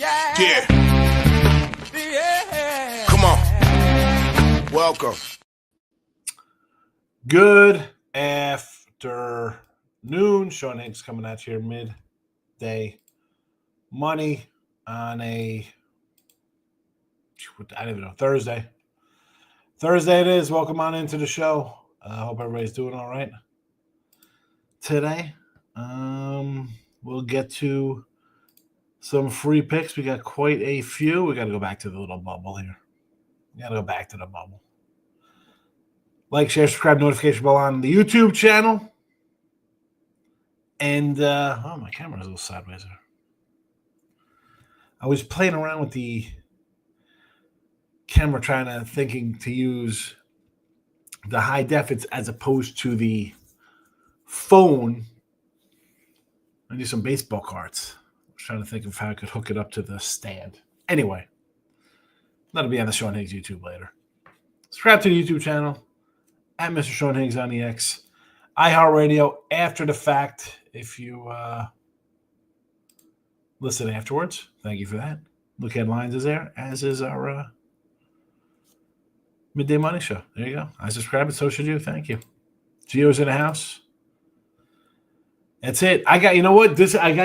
Yeah. Come on. Welcome. Good afternoon. Sean Higgs coming at you here midday money on I don't even know, Thursday. Thursday it is. Welcome on into the show. I hope everybody's doing all right today. We'll get to some free picks. We got quite a few. We got to go back to the little bubble here. We got to go back to the bubble. Like, share, subscribe, notification bell on the YouTube channel. And, my camera's a little sideways there. I was playing around with the camera thinking to use the high def as opposed to the phone. I do some baseball cards. I was trying to think of how I could hook it up to the stand. Anyway, that'll be on the Sean Higgs YouTube later. Subscribe to the YouTube channel at Mr. Sean Higgs on the X. iHeartRadio after the fact. If you listen afterwards, thank you for that. Look Headlines is there, as is our Midday Money Show. There you go. I subscribe, and so should you. Thank you. Gio's in the house. That's it. I got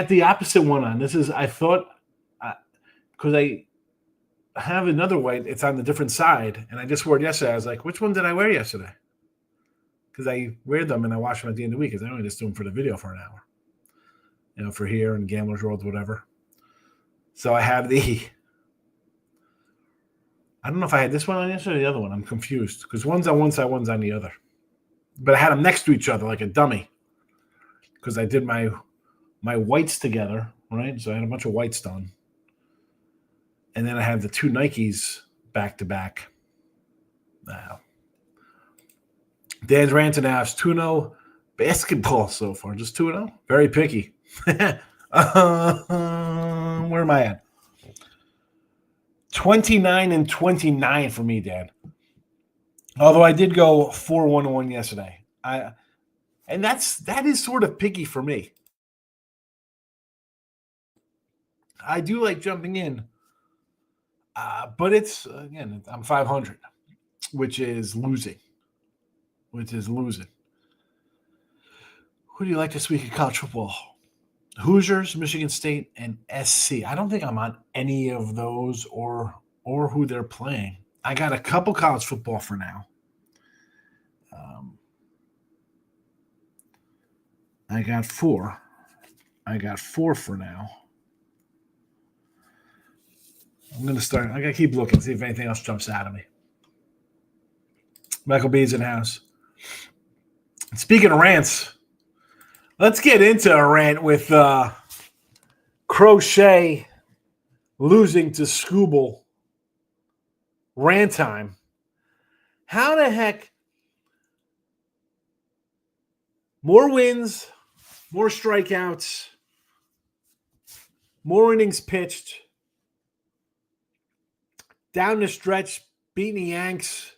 the opposite one on. Because I have another white. It's on the different side, and I just wore it yesterday. I was like, which one did I wear yesterday? Because I wear them and I wash them at the end of the week. Because I only just do them for the video for an hour, for here and Gambler's World, whatever. So I have I don't know if I had this one on yesterday or the other one. I'm confused because one's on one side, one's on the other. But I had them next to each other like a dummy because I did my whites together, right? So I had a bunch of whites done. And then I had the two Nikes back to back. Now, Dan's ranting now. It's 2-0 basketball so far. Just 2-0. Very picky. Where am I at? 29-29 for me, Dan. Although I did go 4-1-1 yesterday. And that is sort of picky for me. I do like jumping in. But it's, again, I'm 500, which is losing. Who do you like this week in college football? Hoosiers, Michigan State, and SC. I don't think I'm on any of those or who they're playing. I got a couple college football for now. I got four for now. I'm going to start. I got to keep looking, see if anything else jumps out of me. Michael B's in the house. Speaking of rants, let's get into a rant with Crochet losing to Scooble. Rant time. How the heck? More wins, more strikeouts, more innings pitched. Down the stretch, beating the Yanks.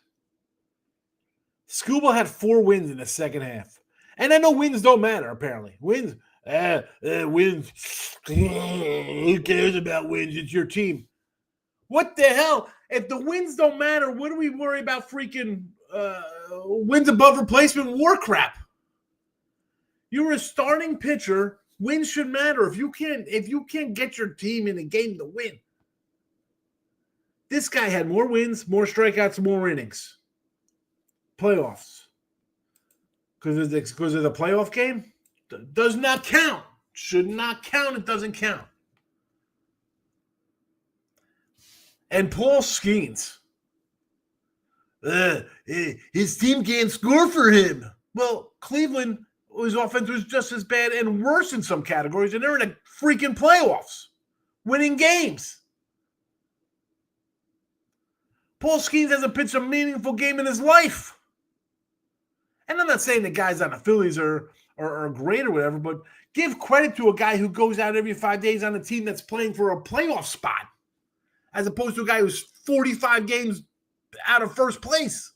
Scooble had 4 wins in the second half. And I know wins don't matter, apparently. Wins. Wins. Who cares about wins? It's your team. What the hell? If the wins don't matter, what do we worry about freaking wins above replacement war crap? You're a starting pitcher. Wins should matter. If you can't get your team in a game to win. This guy had more wins, more strikeouts, more innings. Playoffs. Because of the playoff game? Does not count. Should not count. It doesn't count. And Paul Skeens. His team can't score for him. Well, Cleveland, his offense was just as bad and worse in some categories, and they're in the freaking playoffs. Winning games. Paul Skeens hasn't pitched a meaningful game in his life. And I'm not saying the guys on the Phillies are great or whatever, but give credit to a guy who goes out every 5 days on a team that's playing for a playoff spot, as opposed to a guy who's 45 games out of first place.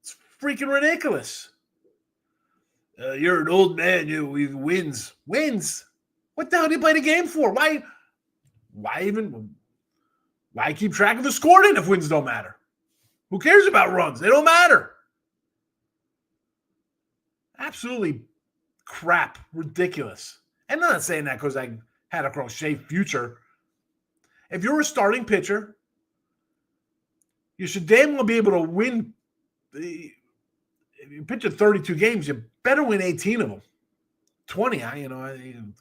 It's freaking ridiculous. You're an old man. You wins. What the hell do you play the game for? Why keep track of the score then if wins don't matter? Who cares about runs? They don't matter. Absolutely crap. Ridiculous. And I'm not saying that because I had a crochet future. If you're a starting pitcher, you should damn well be able to win. If you pitch in 32 games, you better win 18 of them. 20, I'm not even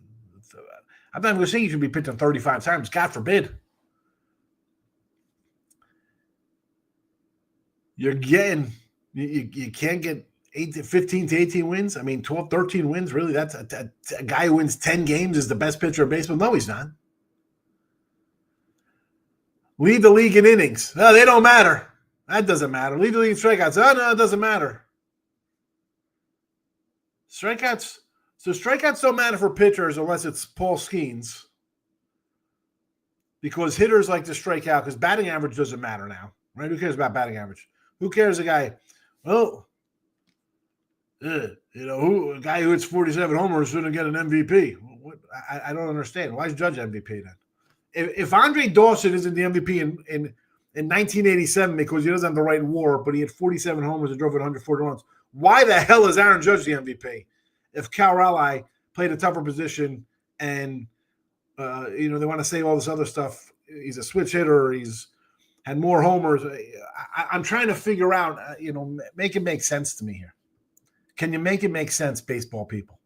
going to say you should be pitching 35 times. God forbid. You can't get 15 to 18 wins. I mean, 12, 13 wins. Really, that's a guy who wins 10 games is the best pitcher in baseball. No, he's not. Lead the league in innings. No, they don't matter. That doesn't matter. Lead the league in strikeouts. Oh, no, it doesn't matter. Strikeouts. So strikeouts don't matter for pitchers unless it's Paul Skeens. Because hitters like to strike out because batting average doesn't matter now. Right? Who cares about batting average? Who cares a guy? Well, a guy who hits 47 homers shouldn't get an MVP. I don't understand. Why is Judge MVP then? If Andre Dawson isn't the MVP in 1987 because he doesn't have the right WAR, but he had 47 homers and drove in 140 runs, why the hell is Aaron Judge the MVP? If Cal Raleigh played a tougher position and they want to say all this other stuff, he's a switch hitter, he's had more homers. I'm trying to figure out, make it make sense to me here. Can you make it make sense, baseball people?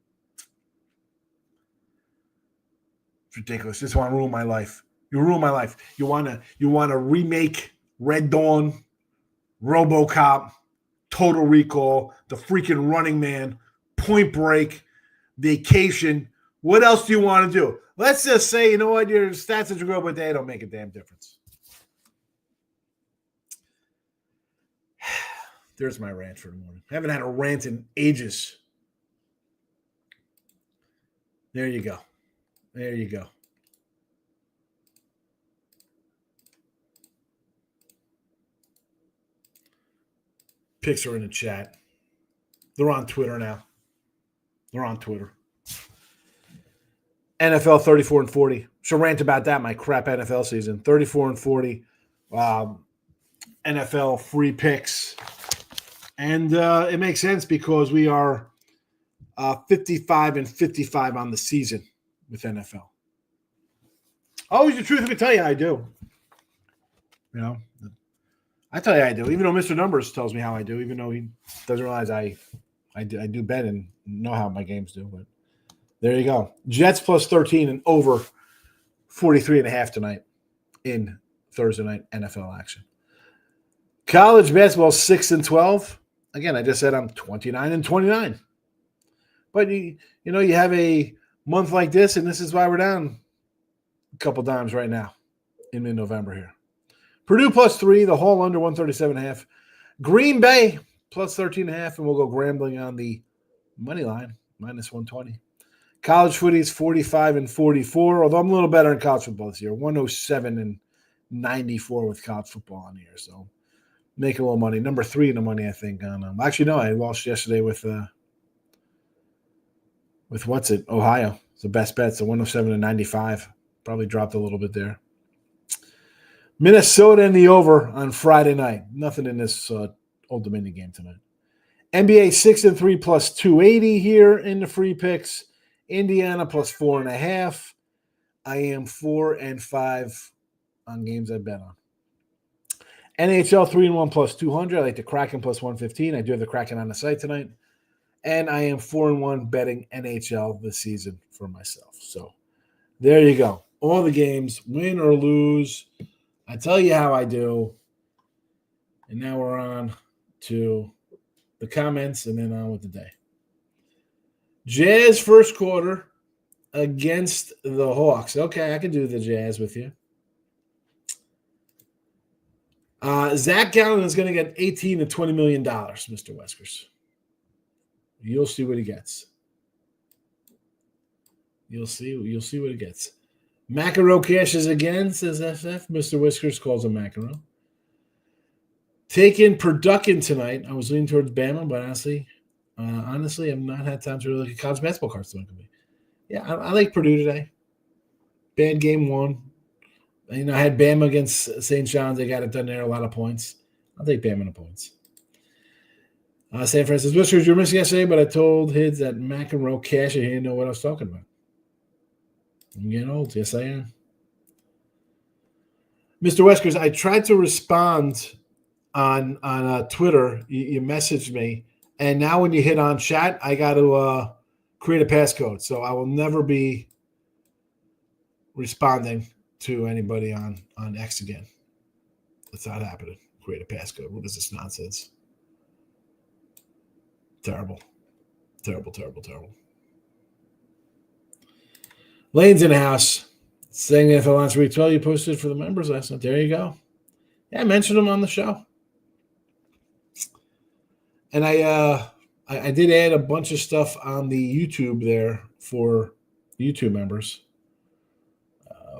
It's ridiculous. Just want to ruin my life. You ruin my life. You want to remake Red Dawn, RoboCop, Total Recall, The Freaking Running Man, Point Break, Vacation. What else do you want to do? Let's just say, you know what, your stats that you grow up with, they don't make a damn difference. There's my rant for the morning. I haven't had a rant in ages. There you go. There you go. Picks are in the chat. They're on Twitter now. They're on Twitter. NFL 34-40. Should rant about that, my crap NFL season. 34-40. NFL free picks. And it makes sense because we are 55-55 on the season with NFL. Always the truth, I can tell you I do. I tell you I do, even though Mr. Numbers tells me how I do, even though he doesn't realize I do bet and know how my games do. But there you go. Jets plus 13 and over 43.5 tonight in Thursday night NFL action. College basketball 6-12. Again, I just said I'm 29-29. But you have a month like this, and this is why we're down a couple dimes right now in mid-November here. Purdue plus 3, the whole under 137.5. Green Bay plus 13.5, and we'll go Grambling on the money line, minus 120. College footy is 45-44, although I'm a little better in college football this year, 107-94 with college football on here, so making a little money. Number 3 in the money, I think. Actually, no, I lost yesterday with Ohio. It's the best bet. So 107-95. Probably dropped a little bit there. Minnesota and the over on Friday night. Nothing in this Old Dominion game tonight. NBA 6-3 plus 280 here in the free picks. Indiana plus 4.5. I am 4-5 on games I bet on. NHL 3-1 plus 200. I like the Kraken plus 115. I do have the Kraken on the site tonight. And I am 4-1 betting NHL this season for myself. So there you go. All the games, win or lose. I tell you how I do. And now we're on to the comments and then on with the day. Jazz first quarter against the Hawks. Okay, I can do the Jazz with you. Zach Gallen is going to get $18 to $20 million, Mr. Weskers. You'll see what he gets. You'll see what he gets. Macaro cashes again, says SF. Mr. Whiskers calls him Macaro. Taking Purducken tonight. I was leaning towards Bama, but honestly, I've not had time to really look at college basketball cards tonight. Yeah, I like Purdue today. Bad game one. I had Bama against St. John's. They got it done there, a lot of points. I'll take Bama in the points. San Francisco Whiskers, you were missing yesterday, but I told Hids that McEnroe cash and he didn't know what I was talking about. I'm getting old. Yes, I am. Mr. Whiskers, I tried to respond on Twitter. You messaged me, and now when you hit on chat, I got to create a passcode. So I will never be responding to anybody on X again. That's not happening. Create a passcode. What is this nonsense? Terrible. Terrible, terrible, terrible. Lane's in the house. Saying if I want to retweet, you posted for the members last night. There you go. Yeah, I mentioned them on the show. And I did add a bunch of stuff on the YouTube there for YouTube members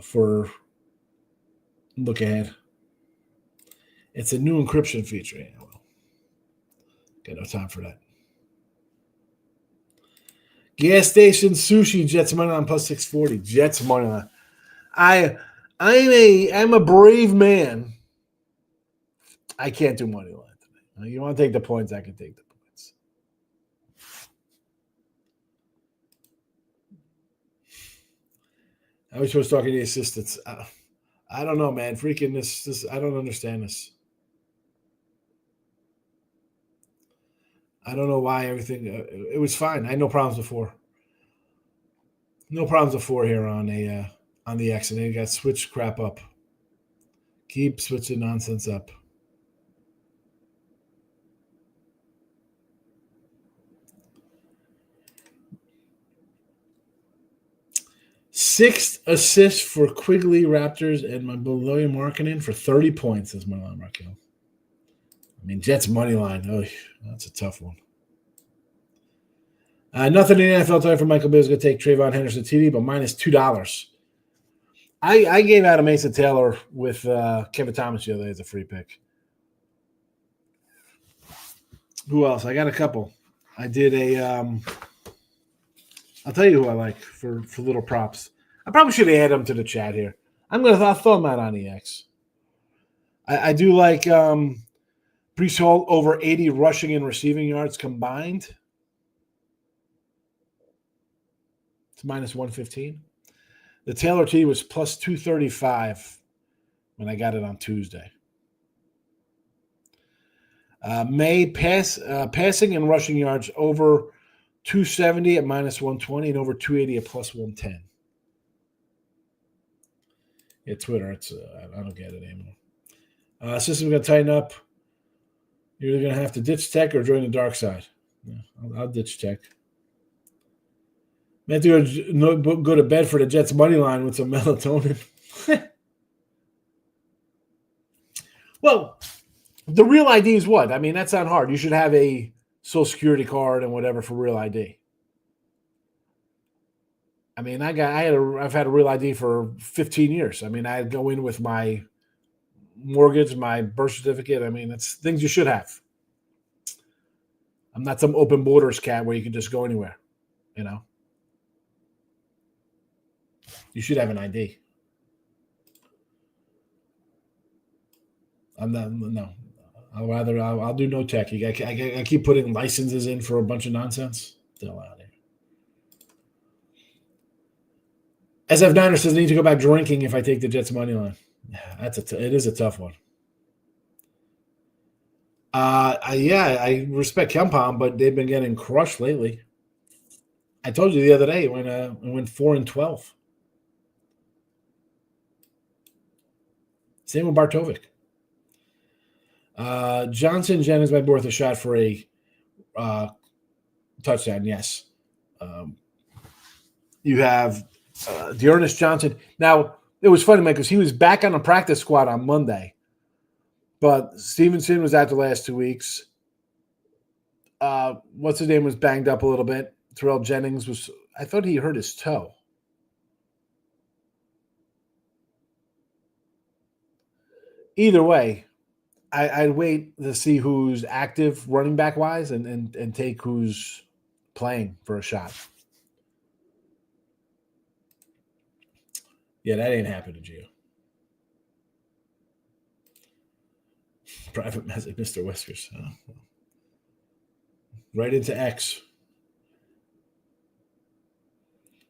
for look ahead. It's a new encryption feature. Yeah, well, got no time for that. Gas station sushi, Jets money line plus 640. Jets money line. I'm a brave man. I can't do money line today. You want to take the points? I can take the points. I was supposed to talk to the assistants. I don't know, man. Freaking this. I don't understand this. I don't know why everything. It was fine. I had no problems before. No problems before here on the X, and then you got switch crap up. Keep switching nonsense up. Sixth assist for Quigley Raptors and my Beloya Markkinen for 30 points is my line, Raquel. I mean, Jets money line. Oh, that's a tough one. Nothing in the NFL time for Michael Bill is going to take Trayvon Henderson TD, but minus $2. I gave out a Mason Taylor with Kevin Thomas the other day as a free pick. Who else? I got a couple. I did a I'll tell you who I like for little props. I probably should add them to the chat here. I'll throw them out on the X. I do like Breece Hall over 80 rushing and receiving yards combined. It's minus 115. The Taylor T was plus 235 when I got it on Tuesday. May passing and rushing yards over 270 at minus 120 and over 280 at plus 110. Yeah, Twitter. It's I don't get it anymore. System's going to tighten up. You're either going to have to ditch tech or join the dark side. Yeah, I'll ditch tech. I have to go to bed for the Jets money line with some melatonin. Well, the real ID is what? I mean, that's not hard. You should have a Social Security card and whatever for real ID. I mean, I've had a real ID for 15 years. I mean, I'd go in with my mortgage, my birth certificate. I mean, it's things you should have. I'm not some open borders cat where you can just go anywhere, you know. You should have an ID. No. I'll do no tech. I keep putting licenses in for a bunch of nonsense. Get out of here. SF Niner says I need to go back drinking if I take the Jets money line. It is a tough one. I respect Kempom, but they've been getting crushed lately. I told you the other day when it went 4-12. Same with Bartovic. Johnson Jennings might be worth a shot for a touchdown, yes. You have Dearness Johnson. Now, it was funny, man, because he was back on the practice squad on Monday. But Stevenson was out the last 2 weeks. What's his name was banged up a little bit. Terrell Jennings I thought he hurt his toe. Either way, I'd wait to see who's active running back wise and take who's playing for a shot. Yeah, that ain't happening, Gio. Private message, Mr. Whiskers. Oh, well. Right into X.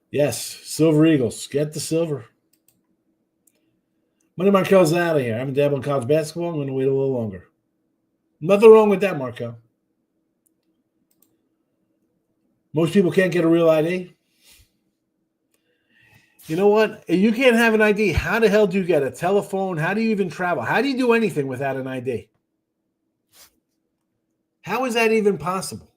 Yes, Silver Eagles. Get the silver. Money Markel's out of here. I haven't dabbled in college basketball. I'm going to wait a little longer. Nothing wrong with that, Markel. Most people can't get a real ID. You know what? You can't have an ID. How the hell do you get a telephone? How do you even travel? How do you do anything without an ID? How is that even possible?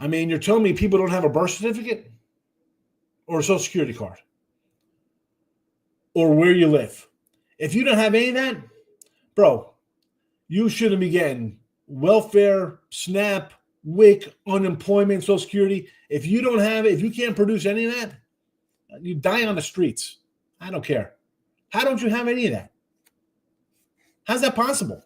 I mean, you're telling me people don't have a birth certificate or a social security card or where you live. If you don't have any of that, bro, you shouldn't be getting welfare, SNAP, WIC, unemployment, social security. If you don't have it, if you can't produce any of that, you die on the streets. I don't care. How don't you have any of that? How's that possible?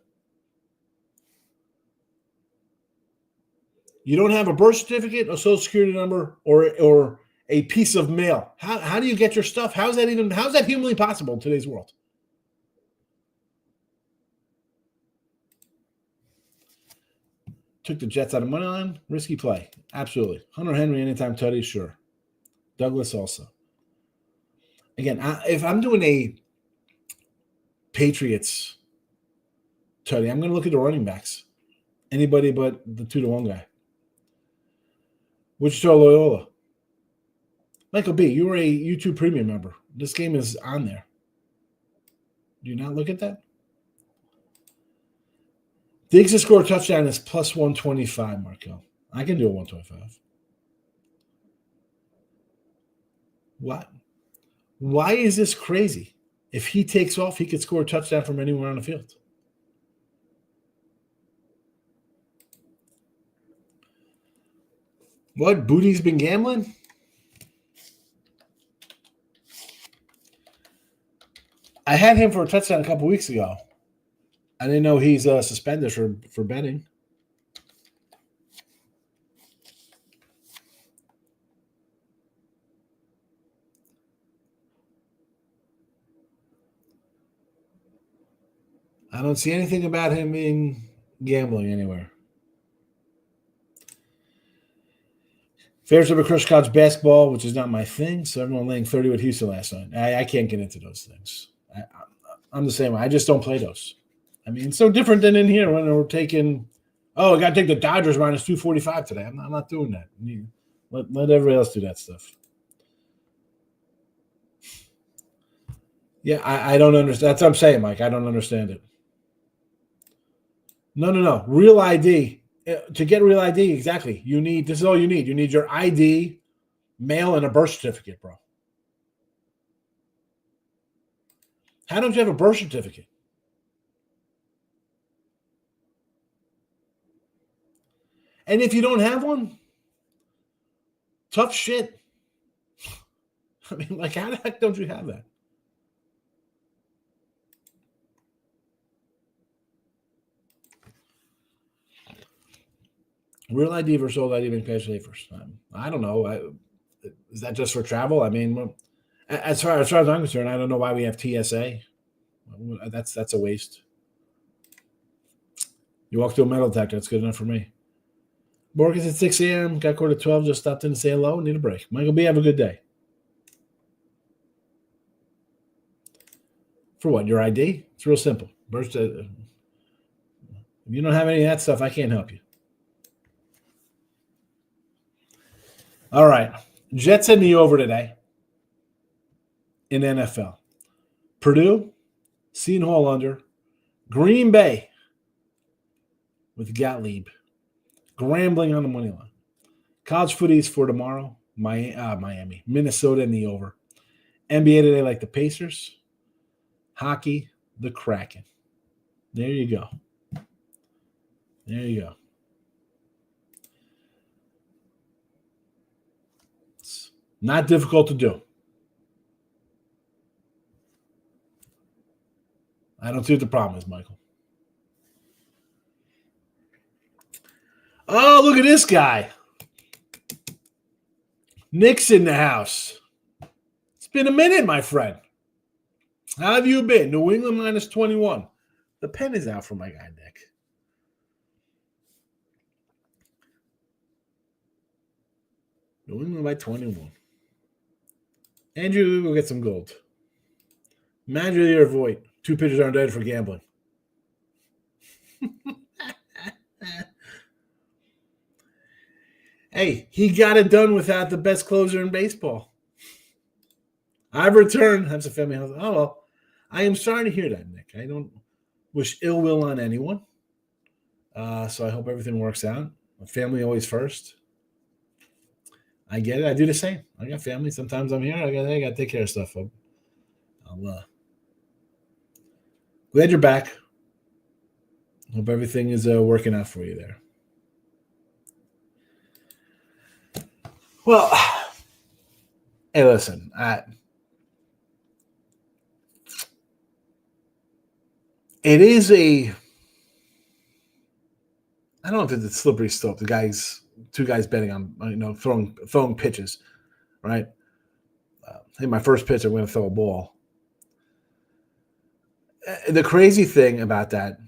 You don't have a birth certificate, a social security number, or a piece of mail. How do you get your stuff? How's that humanly possible in today's world? Took the Jets out of money line. Risky play. Absolutely. Hunter Henry, anytime tutty, sure. Douglas also. Again, if I'm doing a Patriots tutty, I'm going to look at the running backs. Anybody but the 2-1 guy. Wichita Loyola. Michael B., you were a YouTube premium member. This game is on there. Do you not look at that? Diggs to score a touchdown is plus 125, Markel. I can do a 125. What? Why is this crazy? If he takes off, he could score a touchdown from anywhere on the field. What? Booty's been gambling? I had him for a touchdown a couple weeks ago. I didn't know he's suspended for betting. I don't see anything about him being gambling anywhere. Favorites over Chris College basketball, which is not my thing. So everyone laying 30 with Houston last night. I can't get into those things. I'm the same way. I just don't play those. I mean, it's so different than in here when we're taking, I got to take the Dodgers minus 245 today. I'm not doing that. Let everybody else do that stuff. Yeah, I don't understand. That's what I'm saying, Mike. I don't understand it. No. Real ID. To get real ID, exactly. This is all you need. You need your ID, mail, and a birth certificate, bro. How don't you have a birth certificate? And if you don't have one, tough shit. I mean, like, how the heck don't you have that? Real ID versus old ID being cash first. I don't know. Is that just for travel? I mean, as far as I'm concerned, I don't know why we have TSA. That's a waste. You walk through a metal detector. That's good enough for me. Borges at 6 a.m. Got caught at 12. Just stopped in to say hello. Need a break. Michael B., have a good day. For what? Your ID? It's real simple. If you don't have any of that stuff, I can't help you. All right. Jets had me over today in NFL. Purdue, Seton Hall under. Green Bay with Gottlieb. Grambling on the money line. College footies for tomorrow. Miami. Minnesota in the over. NBA today like the Pacers. Hockey, the Kraken. There you go. It's not difficult to do. I don't see what the problem is, Michael. Oh, look at this guy. Nick's in the house. It's been a minute, my friend. How have you been? New England minus 21. The pen is out for my guy, Nick. New England by 21. Andrew will get some gold. Manager of the year, Voigt. 2 pitchers aren't dead for gambling. Hey, he got it done without the best closer in baseball. I've returned. That's a family house. Oh, well. I am sorry to hear that, Nick. I don't wish ill will on anyone. So I hope everything works out. Family always first. I get it. I do the same. I got family. Sometimes I'm here. I got to take care of stuff. I'll glad you're back. Hope everything is working out for you there. Well, hey, listen. It is I don't know if it's a slippery slope. Two guys betting on, throwing pitches, right? Hey, my first pitch, I'm going to throw a ball. The crazy thing about that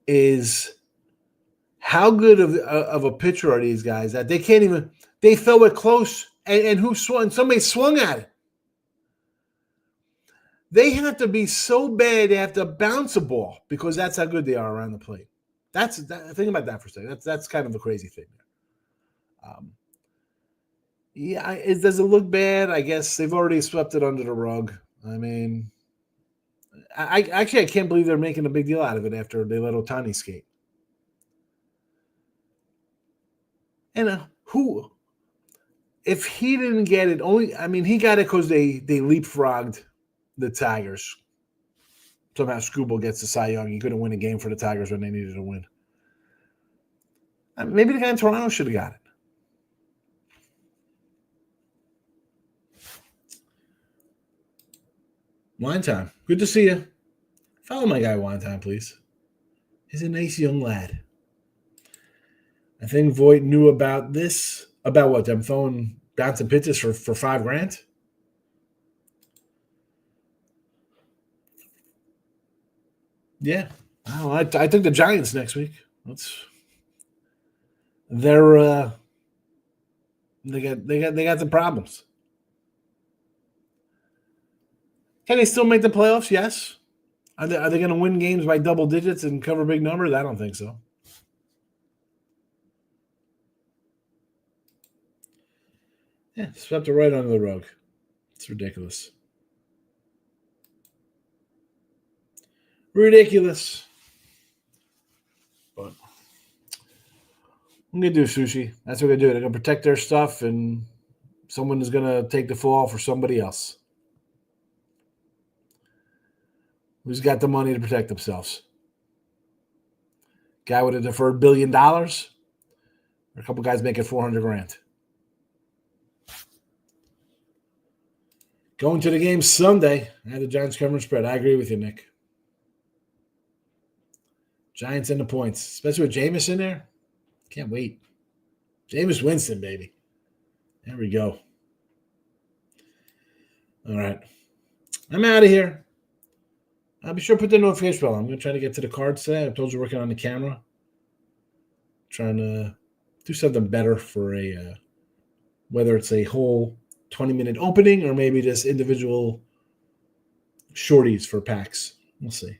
is how good of a pitcher are these guys that they can't even – they throw it close, and who swung? Somebody swung at it. They have to be so bad they have to bounce a ball because that's how good they are around the plate. Think about that for a second. That's kind of a crazy thing. Does it look bad? I guess they've already swept it under the rug. I mean, I can't believe they're making a big deal out of it after they let Ohtani skate. And if he didn't get it, he got it because they leapfrogged the Tigers. Somehow Scooble gets the Cy Young. He couldn't win a game for the Tigers when they needed to win. Maybe the guy in Toronto should have got it. Wine Time. Good to see you. Follow my guy Wine Time, please. He's a nice young lad. I think Voigt knew about this. About what? Them throwing bouncing pitches for $5,000? Yeah. Oh, I took the Giants next week. They got some problems. Can they still make the playoffs? Yes. Are they going to win games by double digits and cover big numbers? I don't think so. Yeah, swept it right under the rug. It's ridiculous. Ridiculous. But I'm going to do sushi. That's what we're going to do. They're going to protect their stuff, and someone is going to take the fall for somebody else who's got the money to protect themselves. Guy with a deferred $1 billion, or a couple guys making $400,000. Going to the game Sunday. I had the Giants covering spread. I agree with you, Nick. Giants in the points, especially with Jameis in there. Can't wait. Jameis Winston, baby. There we go. All right. I'm out of here. I'll be sure to put the notification bell on. I'm going to try to get to the cards today. I told you working on the camera. Trying to do something better for whether it's a whole 20-minute opening or maybe just individual shorties for packs. We'll see.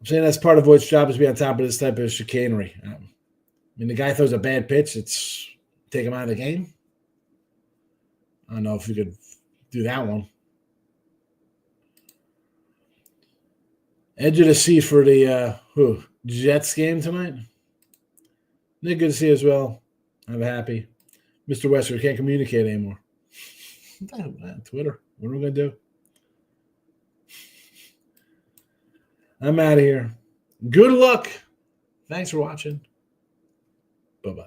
I'm saying that's part of Voigt's job is to be on top of this type of chicanery. The guy throws a bad pitch, it's take him out of the game. I don't know if you could do that one. Edge of the seat for the Jets game tonight. Nick, good to see you as well. I'm happy. Mr. Wester can't communicate anymore. Twitter. What are we going to do? I'm out of here. Good luck. Thanks for watching. Bye-bye.